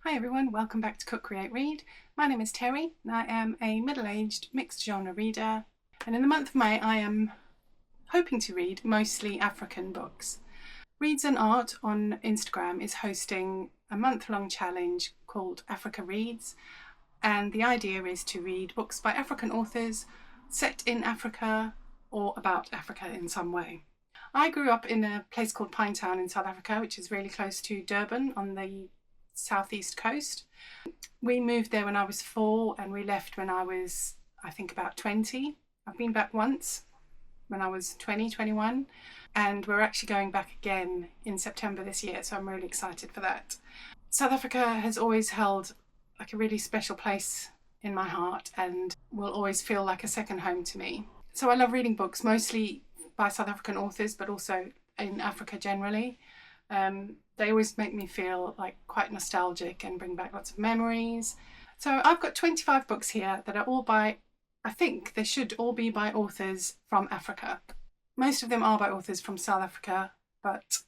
Hi everyone, welcome back to Cook, Create, Read. My name is Terry and I am a middle-aged mixed genre reader, and in the month of May I am hoping to read mostly African books. Reads and Art on Instagram is hosting a month-long challenge called Africa Reads, and the idea is to read books by African authors set in Africa or about Africa in some way. I grew up in a place called Pinetown in South Africa, which is really close to Durban on the southeast coast. We moved there when I was 4 and we left when I was, I think, about 20. I've been back once when I was 20, 21, and we're actually going back again in September this year, so I'm really excited for that. South Africa has always held like a really special place in my heart and will always feel like a second home to me. So I love reading books, mostly by South African authors, but also in Africa generally. They always make me feel like quite nostalgic and bring back lots of memories. So I've got 25 books here that are all by, I think they should all be by authors from Africa. Most of them are by authors from South Africa, but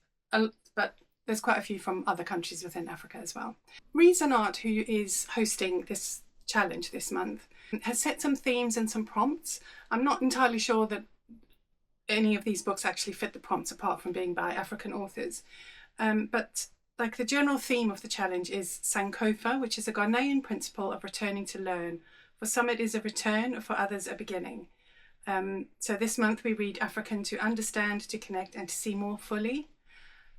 there's quite a few from other countries within Africa as well. Reads and Art, who is hosting this challenge this month, has set some themes and some prompts. I'm not entirely sure that any of these books actually fit the prompts apart from being by African authors. But like the general theme of the challenge is Sankofa, which is a Ghanaian principle of returning to learn. For some it is a return, for others a beginning. So this month we read African to understand, to connect and to see more fully.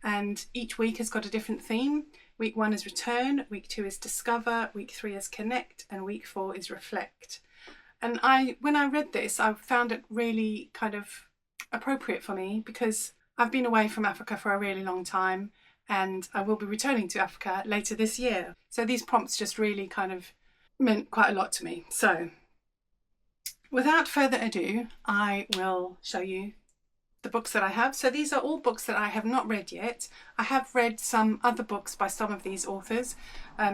And each week has got a different theme. Week 1 is return, week 2 is discover, week 3 is connect, and week 4 is reflect. And when I read this, I found it really kind of appropriate for me because I've been away from Africa for a really long time and I will be returning to Africa later this year. So these prompts just really kind of meant quite a lot to me. So without further ado, I will show you the books that I have. So these are all books that I have not read yet. I have read some other books by some of these authors,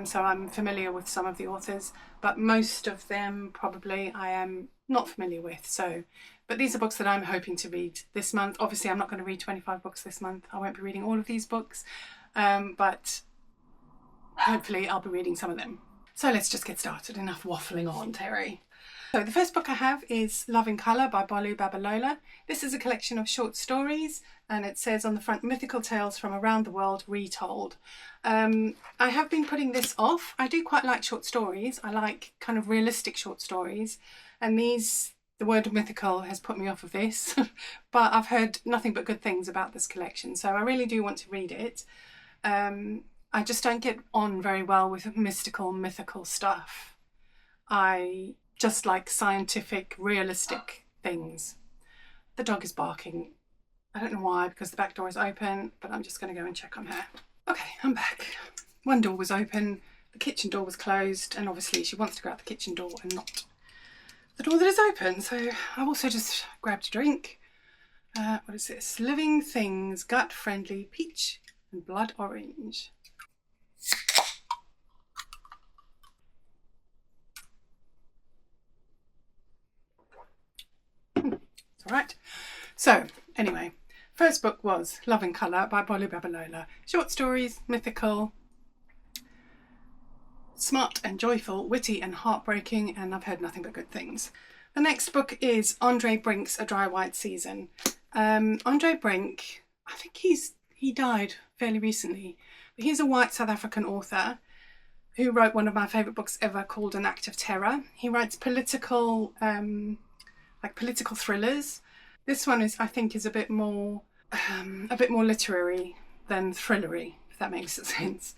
so I'm familiar with some of the authors, but most of them probably I am not familiar with. But these are books that I'm hoping to read this month. Obviously, I'm not going to read 25 books this month. I won't be reading all of these books, but hopefully I'll be reading some of them. So let's just get started. Enough waffling on, Terry. So the first book I have is Love in Colour by Bolu Babalola. This is a collection of short stories and it says on the front, mythical tales from around the world retold. I have been putting this off. I do quite like short stories. I like kind of realistic short stories, and the word mythical has put me off of this, but I've heard nothing but good things about this collection, so I really do want to read it. I just don't get on very well with mythical stuff. I just like scientific, realistic things. The dog is barking. I don't know why, because the back door is open, but I'm just going to go and check on her. Okay, I'm back. One door was open, the kitchen door was closed, and obviously she wants to go out the kitchen door and not the door that is open. So I've also just grabbed a drink. What is this? Living Things Gut Friendly Peach and Blood Orange. It's all right. So anyway, first book was Love in Colour by Bolu Babalola. Short stories, mythical, smart and joyful, witty and heartbreaking, and I've heard nothing but good things. The next book is Andre Brink's A Dry White Season. Andre Brink, I think he died fairly recently, but he's a white South African author who wrote one of my favourite books ever called An Act of Terror. He writes political thrillers. This one I think is a bit more literary than thrillery, if that makes sense.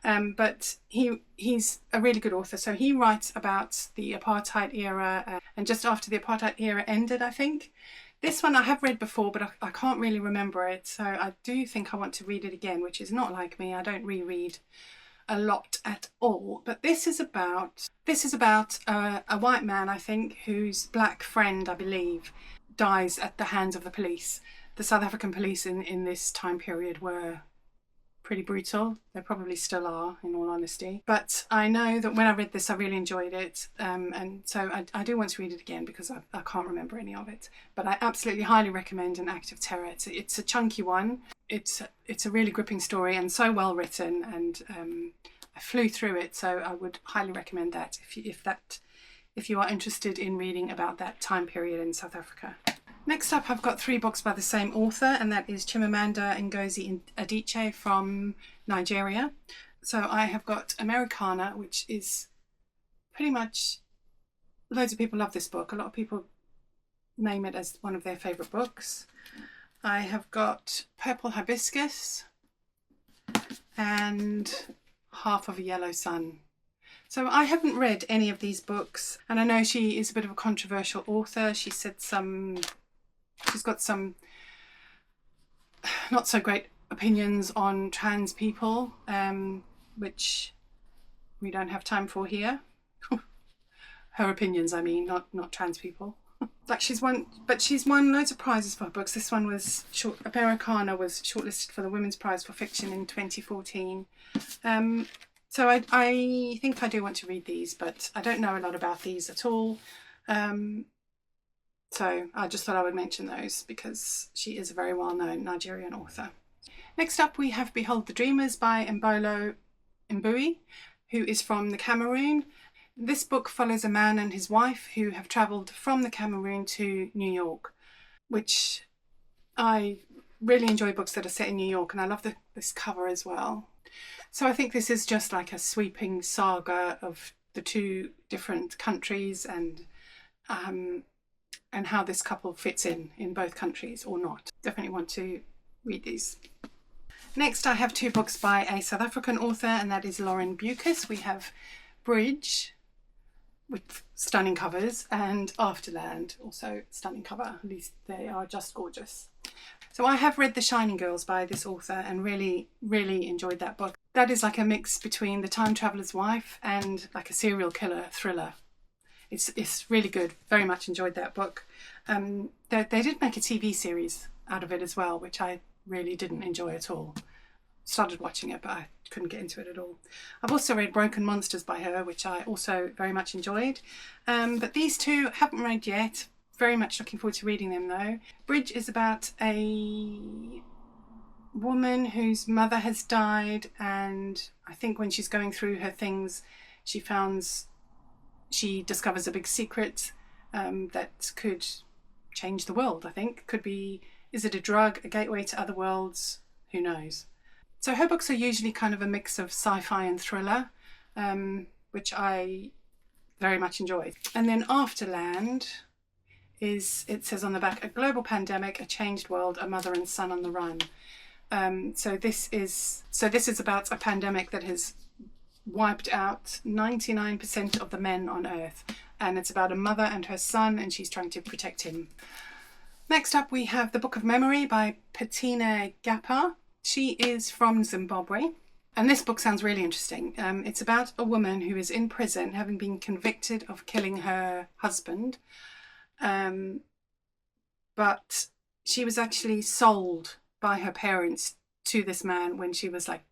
But he's a really good author. So he writes about the apartheid era and just after the apartheid era ended, I think. This one I have read before, but I can't really remember it. So I do think I want to read it again, which is not like me. I don't reread a lot at all. But this is about a white man, I think, whose black friend, I believe, dies at the hands of the police. The South African police in this time period were pretty brutal. They probably still are, in all honesty. But I know that when I read this, I really enjoyed it. And so I do want to read it again because I can't remember any of it. But I absolutely highly recommend An Act of Terror. It's a chunky one. It's a really gripping story and so well written. And I flew through it, so I would highly recommend that if you are interested in reading about that time period in South Africa. Next up, I've got 3 books by the same author, and that is Chimamanda Ngozi Adichie from Nigeria. So I have got Americana, which is pretty much, loads of people love this book. A lot of people name it as one of their favourite books. I have got Purple Hibiscus and Half of a Yellow Sun. So I haven't read any of these books, and I know she is a bit of a controversial author. She's got some not so great opinions on trans people, which we don't have time for here. Her opinions, I mean, not trans people. Like she's won loads of prizes for her books. This one was Americana was shortlisted for the Women's Prize for Fiction in 2014. So I think I do want to read these, but I don't know a lot about these at all. So I just thought I would mention those because she is a very well-known Nigerian author. Next up, we have Behold the Dreamers by Mbolo Mbui, who is from the Cameroon. This book follows a man and his wife who have travelled from the Cameroon to New York, which I really enjoy books that are set in New York, and I love this cover as well. So I think this is just like a sweeping saga of the 2 different countries and how this couple fits in both countries or not. Definitely want to read these. Next, I have 2 books by a South African author, and that is Lauren Bucas. We have Bridge, with stunning covers, and Afterland, also stunning cover. At least they are just gorgeous. So I have read The Shining Girls by this author and really, really enjoyed that book. That is like a mix between The Time Traveller's Wife and like a serial killer thriller. It's really good. Very much enjoyed that book. They did make a TV series out of it as well, which I really didn't enjoy at all. Started watching it, but I couldn't get into it at all. I've also read Broken Monsters by her, which I also very much enjoyed. But these 2 I haven't read yet. Very much looking forward to reading them though. Bridge is about a woman whose mother has died, and I think when she's going through her things, she discovers a big secret that could change the world, I think. Could be, is it a drug, a gateway to other worlds? Who knows? So her books are usually kind of a mix of sci-fi and thriller, which I very much enjoy. And then Afterland it says on the back, a global pandemic, a changed world, a mother and son on the run. So this is about a pandemic that has wiped out 99% of the men on Earth, and it's about a mother and her son, and she's trying to protect him. Next up, we have The Book of Memory by Patina Gappa. She is from Zimbabwe, and this book sounds really interesting. It's about a woman who is in prison, having been convicted of killing her husband, but she was actually sold by her parents to this man when she was like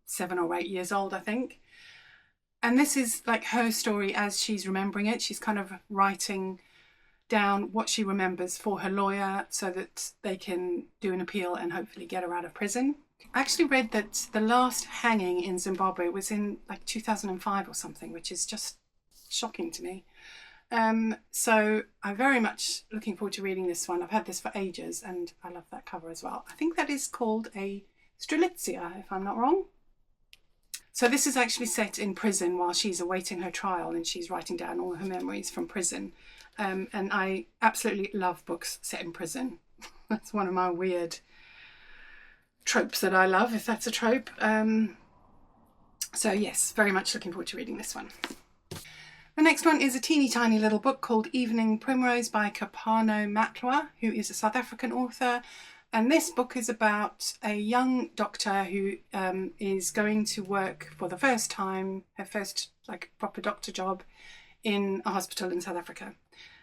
7 or 8 years old, I think. And this is like her story as she's remembering it. She's kind of writing down what she remembers for her lawyer so that they can do an appeal and hopefully get her out of prison. I actually read that the last hanging in Zimbabwe was in like 2005 or something, which is just shocking to me. So I'm very much looking forward to reading this one. I've had this for ages and I love that cover as well. I think that is called a Strelitzia, if I'm not wrong. So this is actually set in prison while she's awaiting her trial, and she's writing down all her memories from prison. And I absolutely love books set in prison. That's one of my weird tropes that I love, if that's a trope. So yes, very much looking forward to reading this one. The next one is a teeny tiny little book called Evening Primrose by Kapano Matlwa, who is a South African author. And this book is about a young doctor who is going to work for the first time, her first like proper doctor job in a hospital in South Africa.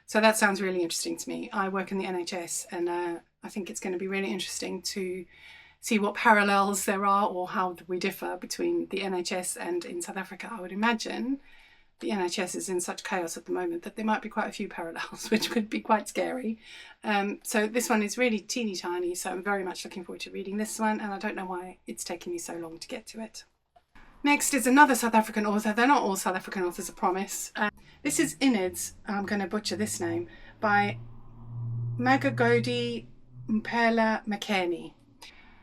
So that sounds really interesting to me. I work in the NHS, and I think it's going to be really interesting to see what parallels there are or how we differ between the NHS and in South Africa. I would imagine the NHS is in such chaos at the moment that there might be quite a few parallels, which could be quite scary. So this one is really teeny tiny, so I'm very much looking forward to reading this one, and I don't know why it's taken me so long to get to it. Next is another South African author. They're not all South African authors, I promise. This is Inids, I'm going to butcher this name, by Magagodi Mpela Makeni.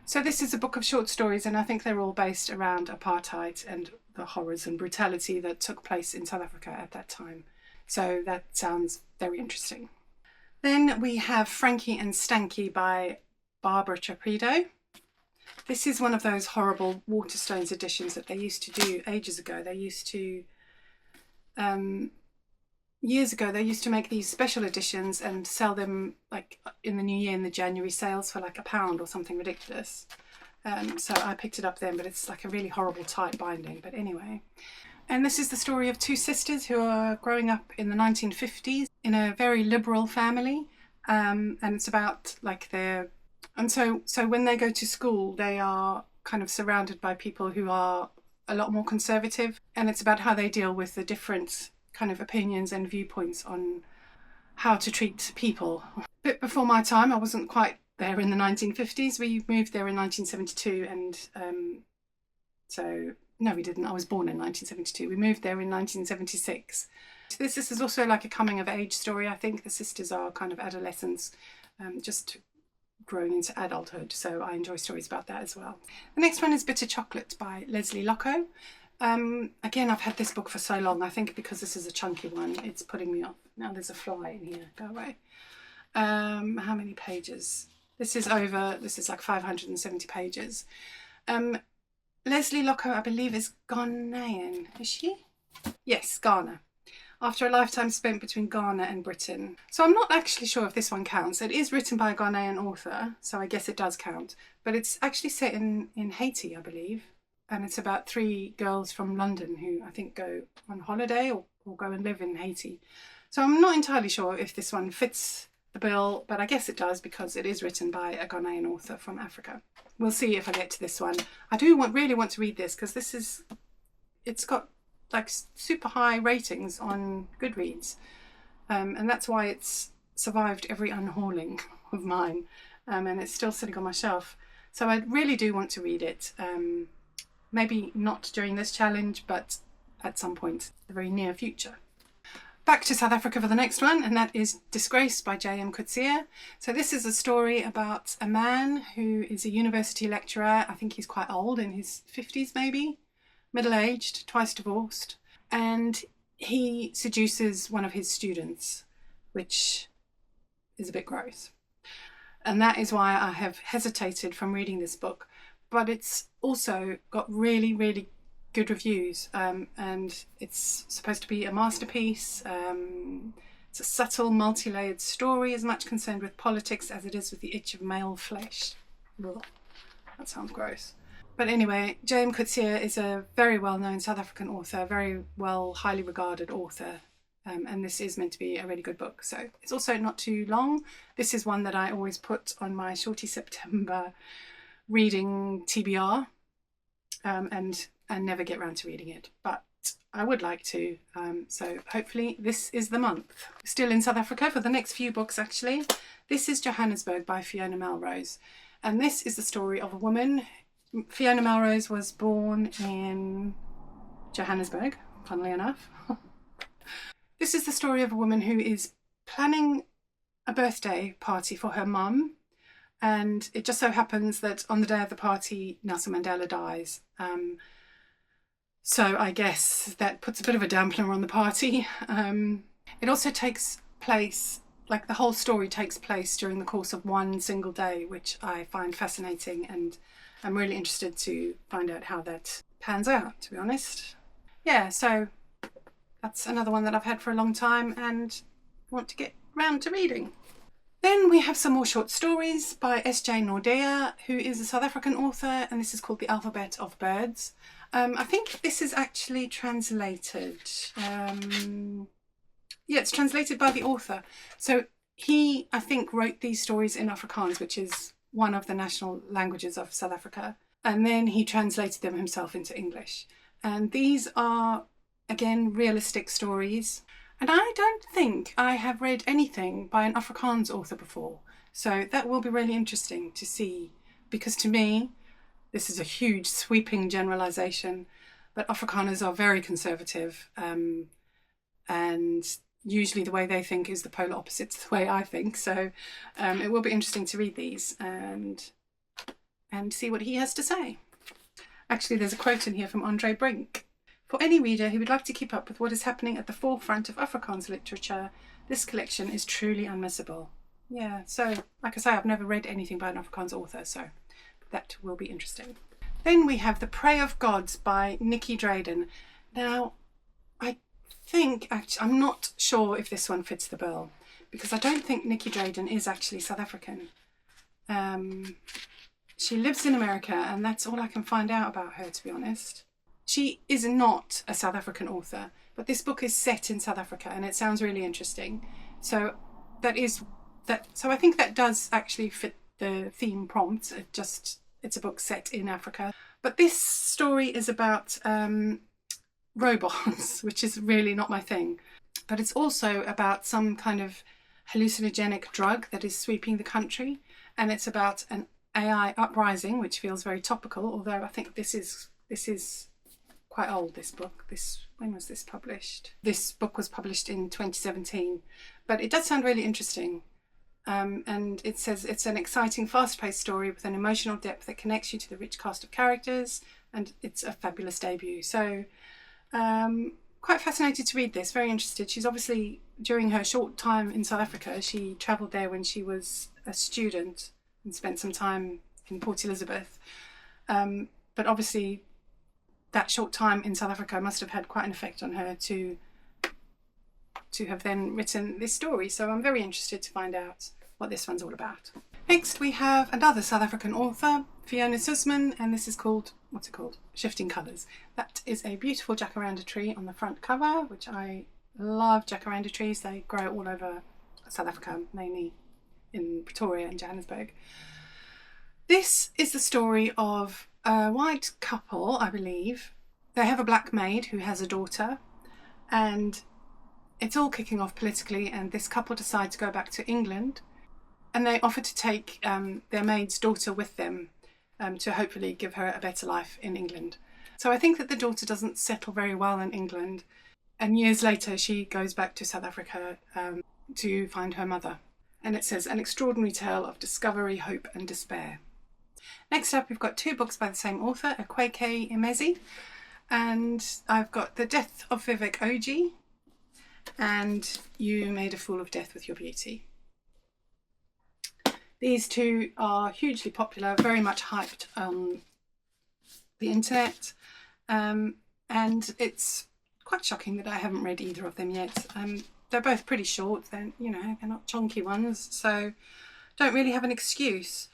So this is a book of short stories, and I think they're all based around apartheid and the horrors and brutality that took place in South Africa at that time. So that sounds very interesting. Then we have Frankie and Stanky by Barbara Trapido. This is one of those horrible Waterstones editions that they used to do ages ago. They used to, years ago, they used to make these special editions and sell them like in the new year in the January sales for like £1 or something ridiculous. So I picked it up then, but it's like a really horrible tight binding. But anyway, and this is the story of two sisters who are growing up in the 1950s in a very liberal family. And it's about like their... And so when they go to school, they are kind of surrounded by people who are a lot more conservative. And it's about how they deal with the different kind of opinions and viewpoints on how to treat people. A bit before my time, I wasn't quite there in the 1950s. We moved there in 1972. And so, no, we didn't. I was born in 1972. We moved there in 1976. So this is also like a coming of age story. I think the sisters are kind of adolescents, just growing into adulthood, so I enjoy stories about that as well. The next one is Bitter Chocolate by Leslie Locko. Again, I've had this book for so long. I think because this is a chunky one, it's putting me off. Now there's a fly in here. Go away. How many pages? This is like 570 pages. Leslie Locko, I believe, is Ghanaian. Is she? Yes, Ghana. After a lifetime spent between Ghana and Britain. So I'm not actually sure if this one counts. It is written by a Ghanaian author, so I guess it does count. But it's actually set in Haiti, I believe. And it's about 3 girls from London who I think go on holiday or go and live in Haiti. So I'm not entirely sure if this one fits the bill, but I guess it does because it is written by a Ghanaian author from Africa. We'll see if I get to this one. I do really want to read this because it's got like super high ratings on Goodreads, and that's why it's survived every unhauling of mine, and it's still sitting on my shelf. So I really do want to read it, maybe not during this challenge, but at some point in the very near future. Back to South Africa for the next one, and that is Disgrace by J.M. Coetzee. So this is a story about a man who is a university lecturer. I think he's quite old, in his 50s maybe, middle-aged, twice divorced, and he seduces one of his students, which is a bit gross. And that is why I have hesitated from reading this book. But it's also got really, really good reviews, and it's supposed to be a masterpiece. It's a subtle, multi-layered story, as much concerned with politics as it is with the itch of male flesh. Ugh, that sounds gross. But anyway, J.M. Coetzee is a very well-known South African author, very well, highly regarded author, and this is meant to be a really good book. So it's also not too long. This is one that I always put on my Shorty September reading TBR, and never get around to reading it, but I would like to. So hopefully this is the month. Still in South Africa for the next few books, actually. This is Johannesburg by Fiona Melrose, and this is the story of a woman. Fiona Melrose was born in Johannesburg, funnily enough. This is the story of a woman who is planning a birthday party for her mum, and it just so happens that on the day of the party, Nelson Mandela dies. So I guess that puts a bit of a dampener on the party. It also takes place, like the whole story takes place during the course of one single day, which I find fascinating, and I'm really interested to find out how that pans out, to be honest. Yeah, so that's another one that I've had for a long time and want to get round to reading. Then we have some more short stories by S.J. Nordea, who is a South African author, and this is called The Alphabet of Birds. I think this is actually translated. Yeah, it's translated by the author. So he, I think, wrote these stories in Afrikaans, which is one of the national languages of South Africa, and then he translated them himself into English. And these are, again, realistic stories. And I don't think I have read anything by an Afrikaans author before. So that will be really interesting to see, because to me, this is a huge sweeping generalisation, but Afrikaners are very conservative, and usually the way they think is the polar opposite to the way I think. So it will be interesting to read these and see what he has to say. Actually, there's a quote in here from Andre Brink. For any reader who would like to keep up with what is happening at the forefront of Afrikaans literature, this collection is truly unmissable. Yeah, so like I say, I've never read anything by an Afrikaans author, so that will be interesting. Then we have The Prey of Gods by Nikki Drayden. Now, I think, actually, I'm not sure if this one fits the bill, because I don't think Nikki Drayden is actually South African. She lives in America, and that's all I can find out about her, to be honest. She is not a South African author, but this book is set in South Africa, and it sounds really interesting. So so I think that does actually fit the theme prompt. It's a book set in Africa. But this story is about robots, which is really not my thing. But it's also about some kind of hallucinogenic drug that is sweeping the country, and it's about an AI uprising, which feels very topical, although I think this is quite old, this book. When was this published? This book was published in 2017, but it does sound really interesting. And it says it's an exciting, fast-paced story with an emotional depth that connects you to the rich cast of characters, and it's a fabulous debut. So quite fascinated to read this, very interested. She's obviously, during her short time in South Africa, she travelled there when she was a student and spent some time in Port Elizabeth. But obviously that short time in South Africa must have had quite an effect on her to have then written this story. So I'm very interested to find out what this one's all about. Next we have another South African author, Fiona Sussman, and this is called, what's it called? Shifting Colours. That is a beautiful jacaranda tree on the front cover, which I love jacaranda trees. They grow all over South Africa, mainly in Pretoria and Johannesburg. This is the story of a white couple, I believe. They have a black maid who has a daughter, and it's all kicking off politically, and this couple decide to go back to England, and they offer to take their maid's daughter with them to hopefully give her a better life in England. So I think that the daughter doesn't settle very well in England, and years later she goes back to South Africa to find her mother. And it says, an extraordinary tale of discovery, hope and despair. Next up, we've got two books by the same author, Akweke Emezi, and I've got The Death of Vivek Oji and You Made a Fool of Death with Your Beauty. These two are hugely popular, very much hyped on the internet, and it's quite shocking that I haven't read either of them yet. They're both pretty short, they're not chunky ones, so don't really have an excuse.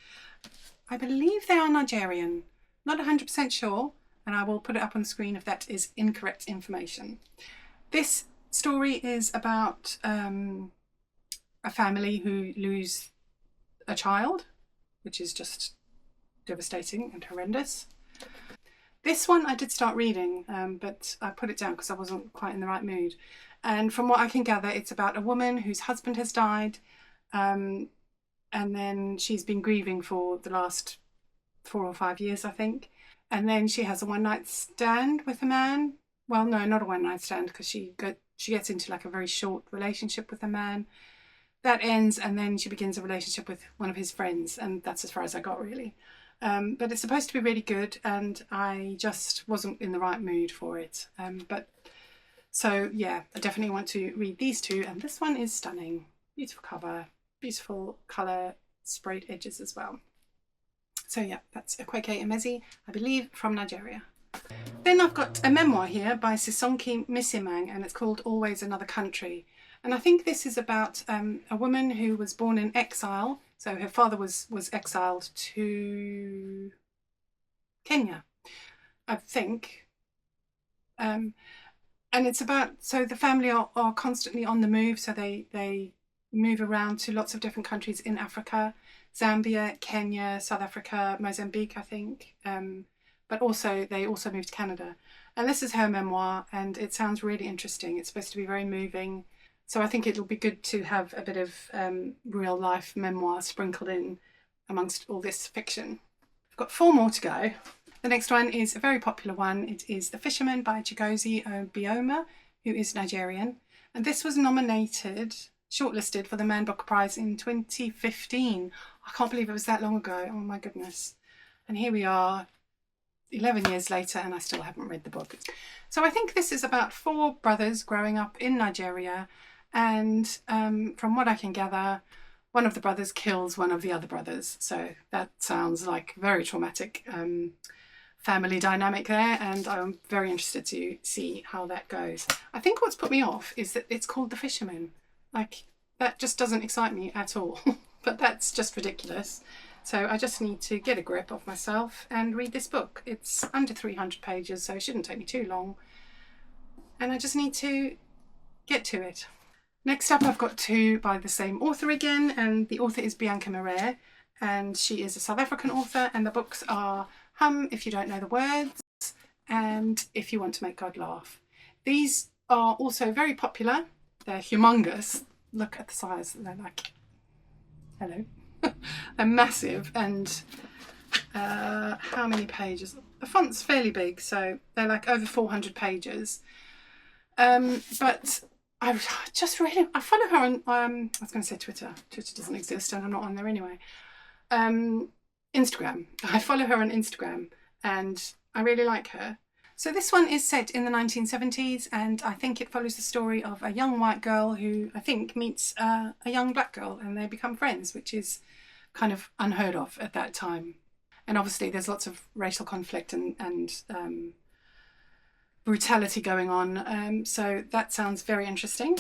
I believe they are Nigerian, not 100% sure, and I will put it up on the screen if that is incorrect information. This story is about a family who lose a child, which is just devastating and horrendous. This one I did start reading, but I put it down because I wasn't quite in the right mood. And from what I can gather, it's about a woman whose husband has died, and then she's been grieving for the last 4 or 5 years, I think. And then she has a one-night stand with a man. Well, no, not a one-night stand, because she gets into like a very short relationship with a man. That ends, and then she begins a relationship with one of his friends, and that's as far as I got, really. But it's supposed to be really good, and I just wasn't in the right mood for it. So yeah, I definitely want to read these two, and this one is stunning. Beautiful cover, beautiful colour, sprayed edges as well. So yeah, that's Akweke Emezi, I believe from Nigeria. Then I've got a memoir here by Sisonke Misimang, and it's called Always Another Country. And I think this is about a woman who was born in exile. So her father was exiled to Kenya, I think. And it's about, so the family are constantly on the move. So they move around to lots of different countries in Africa, Zambia, Kenya, South Africa, Mozambique, I think. But also they also moved to Canada. And this is her memoir, and it sounds really interesting. It's supposed to be very moving. So I think it'll be good to have a bit of real life memoir sprinkled in amongst all this fiction. I've got 4 more to go. The next one is a very popular one. It is The Fisherman by Chigozie Obioma, who is Nigerian. And this was nominated, shortlisted for the Man Booker Prize in 2015. I can't believe it was that long ago. Oh my goodness. And here we are 11 years later and I still haven't read the book. So I think this is about 4 brothers growing up in Nigeria, and from what I can gather, one of the brothers kills one of the other brothers. So that sounds like very traumatic family dynamic there, and I'm very interested to see how that goes. I think what's put me off is that it's called The Fisherman. Like, that just doesn't excite me at all. But that's just ridiculous. So I just need to get a grip of myself and read this book. It's under 300 pages, so it shouldn't take me too long. And I just need to get to it. Next up, I've got 2 by the same author again, and the author is Bianca Marais, and she is a South African author, and the books are Hum If You Don't Know the Words and If You Want to Make God Laugh. These are also very popular. They're humongous. Look at the size. They're like, hello. They're massive, and how many pages? The font's fairly big, so they're like over 400 pages. But I just really, I follow her on, I was going to say Twitter. Twitter doesn't exist and I'm not on there anyway. Instagram. I follow her on Instagram and I really like her. So this one is set in the 1970s, and I think it follows the story of a young white girl who I think meets a young black girl and they become friends, which is kind of unheard of at that time. And obviously there's lots of racial conflict and brutality going on, so that sounds very interesting.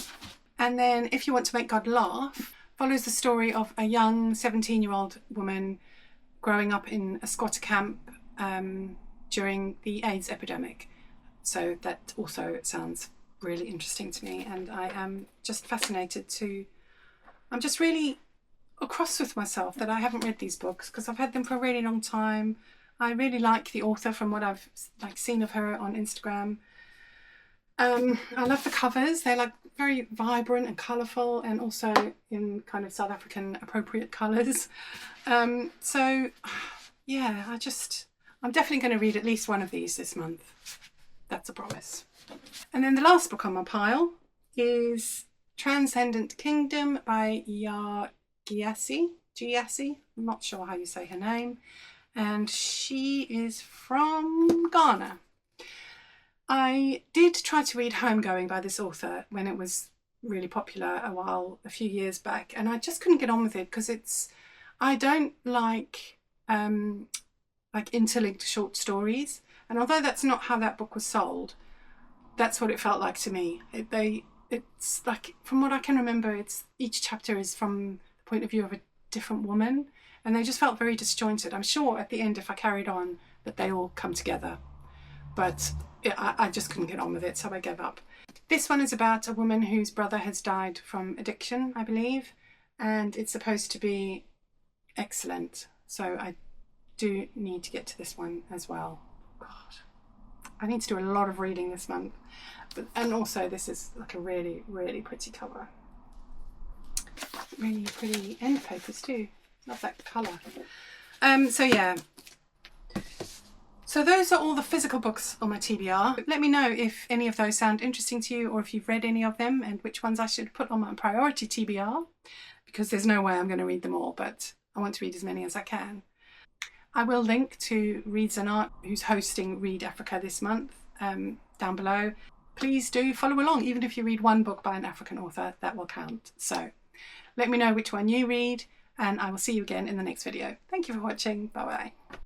And then If You Want to Make God Laugh follows the story of a young 17-year-old woman growing up in a squatter camp during the AIDS epidemic. So that also sounds really interesting to me, and I am just fascinated I'm just really cross with myself that I haven't read these books because I've had them for a really long time. I really like the author from what I've seen of her on Instagram. I love the covers. They're like very vibrant and colourful, and also in kind of South African appropriate colours. So yeah, I'm definitely going to read at least one of these this month. That's a promise. And then the last book on my pile is Transcendent Kingdom by Giassi. I'm not sure how you say her name. And she is from Ghana. I did try to read Homegoing by this author when it was really popular a few years back, and I just couldn't get on with it because I don't like interlinked short stories, and although that's not how that book was sold, that's what it felt like to me. It's like, from what I can remember, each chapter is from the point of view of a different woman, and they just felt very disjointed. I'm sure at the end, if I carried on, that they all come together, but I just couldn't get on with it, so I gave up. This one is about a woman whose brother has died from addiction, I believe, and it's supposed to be excellent, so I do need to get to this one as well. God, I need to do a lot of reading this month, and also this is like a really, really pretty cover. Really pretty end papers too. Love that colour. So yeah. So those are all the physical books on my TBR. Let me know if any of those sound interesting to you, or if you've read any of them and which ones I should put on my priority TBR, because there's no way I'm going to read them all, but I want to read as many as I can. I will link to Reads and Art, who's hosting Read Africa this month, down below. Please do follow along. Even if you read one book by an African author, that will count. So let me know which one you read, and I will see you again in the next video. Thank you for watching. Bye bye.